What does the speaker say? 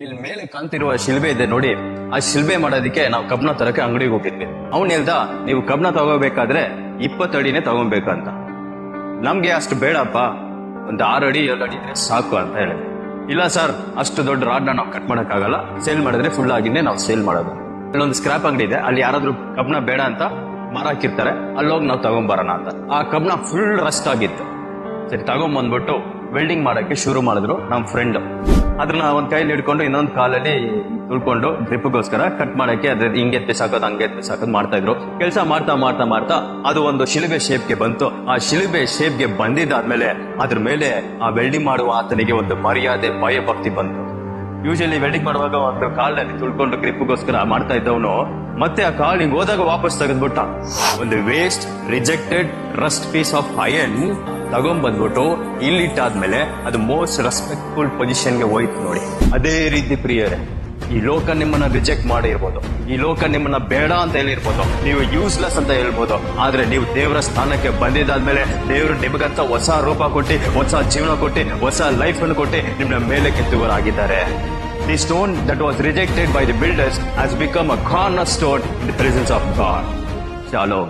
ಇಲ್ಲಿ ಮೇಲೆ ಕಾಣ್ತಿರುವ ಶಿಲ್ಬೆ ಇದೆ ನೋಡಿ, ಆ ಶಿಲ್ಬೆ ಮಾಡೋದಕ್ಕೆ ನಾವು ಕಬ್ನ ತರಕ್ಕೆ ಅಂಗಡಿಗೆ ಹೋಗಿದ್ವಿ. ಅವ್ನು ಹೇಳ್ದ, ನೀವು ಕಬ್ನ ತಗೋಬೇಕಾದ್ರೆ 20 ಅಡಿನೇ ತಗೊಬೇಕಂತ. ನಮ್ಗೆ ಅಷ್ಟು ಬೇಡಪ್ಪ, ಒಂದು 6 ಅಡಿ 7 ಅಡಿ ಇದ್ರೆ ಸಾಕು ಅಂತ ಹೇಳಿದೆ. ಇಲ್ಲ ಸರ್, ಅಷ್ಟು ದೊಡ್ಡ ರಾಡ್ನ ನಾವು ಕಟ್ ಮಾಡಕ್ಕಾಗಲ್ಲ, ಸೇಲ್ ಮಾಡಿದ್ರೆ ಫುಲ್ ಆಗಿನೇ ನಾವು ಸೇಲ್ ಮಾಡೋದು. ಇಲ್ಲೊಂದು ಸ್ಕ್ರಾಪ್ ಅಂಗಡಿ ಇದೆ, ಅಲ್ಲಿ ಯಾರಾದ್ರೂ ಕಬ್ನ ಬೇಡ ಅಂತ ಮಾರಾಕಿರ್ತಾರೆ, ಅಲ್ಲೋಗಿ ನಾವು ತಗೊಂಬರೋಣ ಅಂತ. ಆ ಕಬ್ನ ಫುಲ್ ರಸ್ಟ್ ಆಗಿತ್ತು. ಸರಿ ತಗೊಂಬಂದ್ಬಿಟ್ಟು ವೆಲ್ಡಿಂಗ್ ಮಾಡಕ್ಕೆ ಶುರು ಮಾಡಿದ್ರು ನಮ್ಮ ಫ್ರೆಂಡ್. ಅದನ್ನ ಒಂದ್ ಕೈಲಿ ಹಿಡ್ಕೊಂಡು ಇನ್ನೊಂದು ಕಾಲಲ್ಲಿ ತುಳ್ಕೊಂಡು ಡ್ರಿಪ್ಗೋಸ್ಕರ ಕಟ್ ಮಾಡಕ್ಕೆ ಅದ್ರ ಹಿಂಗೆ ಬಿಸಾಕೋದು ಹಂಗೆ ಬಿಸಾಕೋದು ಮಾಡ್ತಾ ಇದ್ರು. ಕೆಲಸ ಮಾಡ್ತಾ ಮಾಡ್ತಾ ಮಾಡ್ತಾ ಅದು ಒಂದು ಶಿಲುಬೆ ಶೇಪ್ಗೆ ಬಂತು. ಆ ಶಿಲುಬೆ ಶೇಪ್ಗೆ ಬಂದಿದ್ದಾದ್ಮೇಲೆ ಅದ್ರ ಮೇಲೆ ಆ ವೆಲ್ಡಿಂಗ್ ಮಾಡುವ ಆತನಿಗೆ ಒಂದು ಮರ್ಯಾದೆ, ಭಯ ಭಕ್ತಿ ಬಂತು. ಯೂಶಲಿ ವೆಲ್ಡಿಂಗ್ ಮಾಡುವಾಗ ಒಂದು ಕಾಲಲ್ಲಿ ತುಳ್ಕೊಂಡು ಗ್ರಿಪ್ಗೋಸ್ಕರ ಮಾಡ್ತಾ ಇದ್ದವನು ಮತ್ತೆ ಆ ಕಾಲ್ ಹಿಂಗ್ ಹೋದಾಗ ವಾಪಸ್ ತೆಗೆದ್ಬಿಟ್ಟ. ಒಂದು waste, rejected, rust piece of iron ತಗೊಂಡ್ಬಂದ್ಬಿಟ್ಟು ಇಲ್ಲಿಟ್ಟಾದ್ಮೇಲೆ ಅದು ಮೋಸ್ಟ್ ರೆಸ್ಪೆಕ್ಟ್ಫುಲ್ ಪೊಸಿಷನ್ಗೆ ಹೋಯ್ತು ನೋಡಿ. ಅದೇ ರೀತಿ ಪ್ರಿಯರೇ, ಈ ಲೋಕ ನಿಮ್ಮನ್ನ ರಿಜೆಕ್ಟ್ ಮಾಡಿರ್ಬೋದು, ಈ ಲೋಕ ನಿಮ್ಮನ್ನ ಬೇಡ ಅಂತ ಹೇಳಿರ್ಬೋದು, ನೀವು ಯೂಸ್ಲೆಸ್ ಅಂತ ಹೇಳ್ಬೋದು. ಆದ್ರೆ ನೀವು ದೇವರ ಸ್ಥಾನಕ್ಕೆ ಬಂದಿದ್ದಾದ್ಮೇಲೆ ದೇವರು ನಿಮಗಂತ ಹೊಸ ರೂಪ ಕೊಟ್ಟು, ಹೊಸ ಜೀವನ ಕೊಟ್ಟು, ಹೊಸ ಲೈಫ್ ಅನ್ನು ಕೊಟ್ಟು ನಿಮ್ಮನ್ನ ಮೇಲೆ ಕೆತ್ತುವರಾಗಿದ್ದಾರೆ. The stone that was rejected by the builders has become a cornerstone in the presence of God. Shalom.